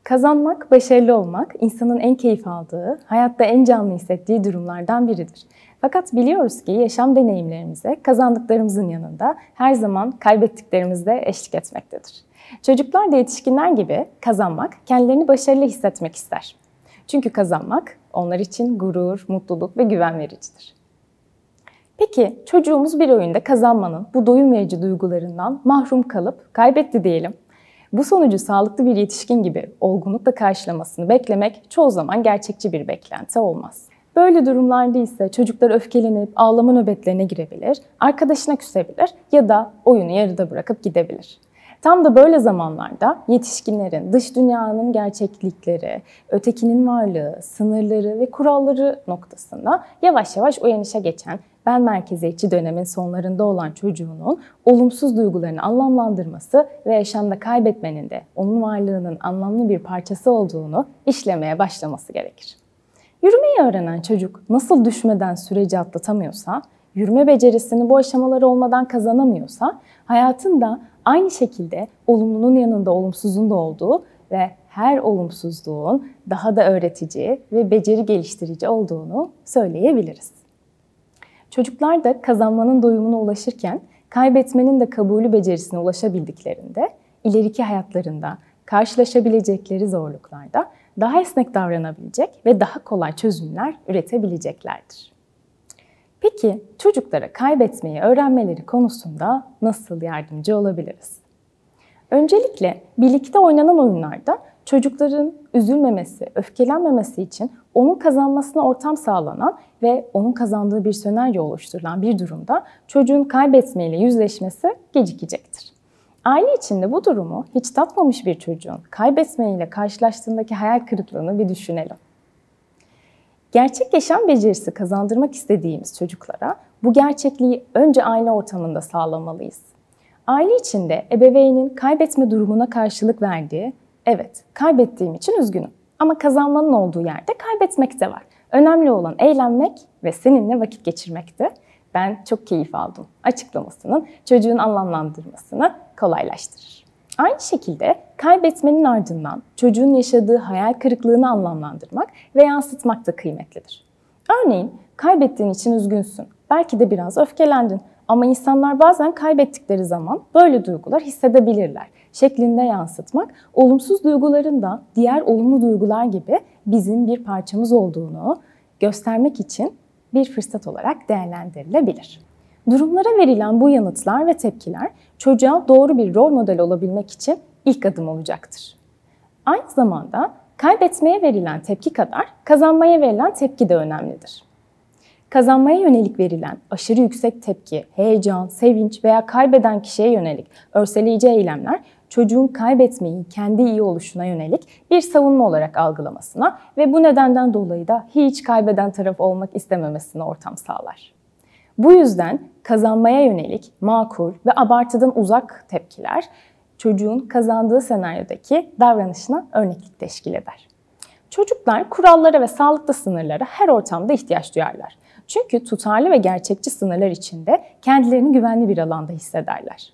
Kazanmak, başarılı olmak insanın en keyif aldığı, hayatta en canlı hissettiği durumlardan biridir. Fakat biliyoruz ki yaşam deneyimlerimize kazandıklarımızın yanında her zaman kaybettiklerimiz de eşlik etmektedir. Çocuklar da yetişkinler gibi kazanmak, kendilerini başarılı hissetmek ister. Çünkü kazanmak onlar için gurur, mutluluk ve güven vericidir. Peki çocuğumuz bir oyunda kazanmanın bu doyum verici duygularından mahrum kalıp kaybetti diyelim. Bu sonucu sağlıklı bir yetişkin gibi olgunlukla karşılamasını beklemek çoğu zaman gerçekçi bir beklenti olmaz. Böyle durumlarda ise çocuklar öfkelenip ağlama nöbetlerine girebilir, arkadaşına küsebilir ya da oyunu yarıda bırakıp gidebilir. Tam da böyle zamanlarda yetişkinlerin dış dünyanın gerçeklikleri, ötekinin varlığı, sınırları ve kuralları noktasında yavaş yavaş uyanışa geçen ben merkeziyetçi dönemin sonlarında olan çocuğunun olumsuz duygularını anlamlandırması ve yaşamda kaybetmenin de onun varlığının anlamlı bir parçası olduğunu işlemeye başlaması gerekir. Yürümeyi öğrenen çocuk nasıl düşmeden süreci atlatamıyorsa, yürüme becerisini bu aşamaları olmadan kazanamıyorsa, hayatında aynı şekilde olumlunun yanında olumsuzun da olduğu ve her olumsuzluğun daha da öğretici ve beceri geliştirici olduğunu söyleyebiliriz. Çocuklar da kazanmanın doyumuna ulaşırken, kaybetmenin de kabulü becerisine ulaşabildiklerinde, ileriki hayatlarında karşılaşabilecekleri zorluklarda daha esnek davranabilecek ve daha kolay çözümler üretebileceklerdir. Peki çocuklara kaybetmeyi öğrenmeleri konusunda nasıl yardımcı olabiliriz? Öncelikle birlikte oynanan oyunlarda çocukların üzülmemesi, öfkelenmemesi için onun kazanmasına ortam sağlanan ve onun kazandığı bir senaryo oluşturulan bir durumda çocuğun kaybetmeyle yüzleşmesi gecikecektir. Aile içinde bu durumu hiç tatmamış bir çocuğun kaybetmeyle karşılaştığındaki hayal kırıklığını bir düşünelim. Gerçek yaşam becerisi kazandırmak istediğimiz çocuklara bu gerçekliği önce aile ortamında sağlamalıyız. Aile içinde ebeveynin kaybetme durumuna karşılık verdiği, evet kaybettiğim için üzgünüm ama kazanmanın olduğu yerde kaybetmek de var. Önemli olan eğlenmek ve seninle vakit geçirmekti. Ben çok keyif aldım açıklamasının çocuğun anlamlandırmasını kolaylaştırır. Aynı şekilde kaybetmenin ardından çocuğun yaşadığı hayal kırıklığını anlamlandırmak ve yansıtmak da kıymetlidir. Örneğin kaybettiğin için üzgünsün, belki de biraz öfkelendin ama insanlar bazen kaybettikleri zaman böyle duygular hissedebilirler şeklinde yansıtmak, olumsuz duyguların da diğer olumlu duygular gibi bizim bir parçamız olduğunu göstermek için bir fırsat olarak değerlendirilebilir. Durumlara verilen bu yanıtlar ve tepkiler çocuğa doğru bir rol model olabilmek için ilk adım olacaktır. Aynı zamanda kaybetmeye verilen tepki kadar kazanmaya verilen tepki de önemlidir. Kazanmaya yönelik verilen aşırı yüksek tepki, heyecan, sevinç veya kaybeden kişiye yönelik örseleyici eylemler çocuğun kaybetmeyi kendi iyi oluşuna yönelik bir savunma olarak algılamasına ve bu nedenden dolayı da hiç kaybeden taraf olmak istememesine ortam sağlar. Bu yüzden kazanmaya yönelik makul ve abartıdan uzak tepkiler çocuğun kazandığı senaryodaki davranışına örneklik teşkil eder. Çocuklar kurallara ve sağlıklı sınırlara her ortamda ihtiyaç duyarlar. Çünkü tutarlı ve gerçekçi sınırlar içinde kendilerini güvenli bir alanda hissederler.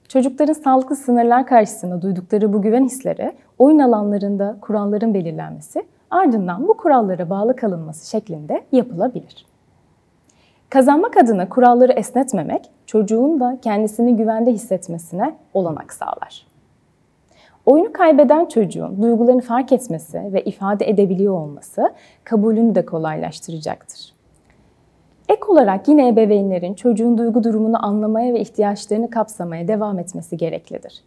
Çocukların sağlıklı sınırlar karşısında duydukları bu güven hisleri, oyun alanlarında kuralların belirlenmesi, ardından bu kurallara bağlı kalınması şeklinde yapılabilir. Kazanmak adına kuralları esnetmemek, çocuğun da kendisini güvende hissetmesine olanak sağlar. Oyunu kaybeden çocuğun duygularını fark etmesi ve ifade edebiliyor olması kabulünü de kolaylaştıracaktır. Ek olarak yine ebeveynlerin çocuğun duygu durumunu anlamaya ve ihtiyaçlarını kapsamaya devam etmesi gereklidir.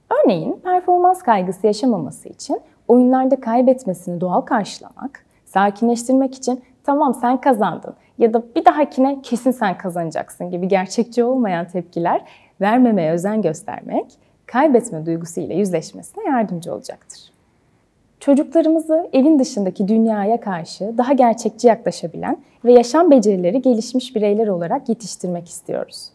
Örneğin performans kaygısı yaşamaması için oyunlarda kaybetmesini doğal karşılamak, sakinleştirmek için tamam sen kazandın ya da bir dahakine kesin sen kazanacaksın gibi gerçekçi olmayan tepkiler vermemeye özen göstermek, kaybetme duygusuyla yüzleşmesine yardımcı olacaktır. Çocuklarımızı evin dışındaki dünyaya karşı daha gerçekçi yaklaşabilen ve yaşam becerileri gelişmiş bireyler olarak yetiştirmek istiyoruz.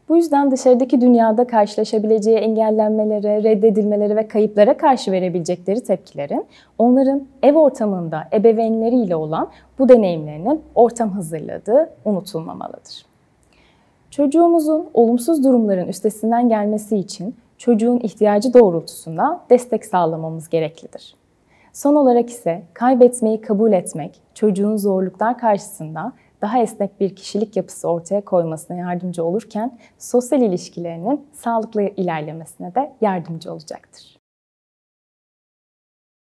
Bu yüzden dışarıdaki dünyada karşılaşabileceği engellenmelere, reddedilmelere ve kayıplara karşı verebilecekleri tepkilerin onların ev ortamında ebeveynleriyle olan bu deneyimlerinin ortam hazırladığı unutulmamalıdır. Çocuğumuzun olumsuz durumların üstesinden gelmesi için çocuğun ihtiyacı doğrultusunda destek sağlamamız gereklidir. Son olarak ise kaybetmeyi kabul etmek, çocuğun zorluklar karşısında daha esnek bir kişilik yapısı ortaya koymasına yardımcı olurken sosyal ilişkilerinin sağlıklı ilerlemesine de yardımcı olacaktır.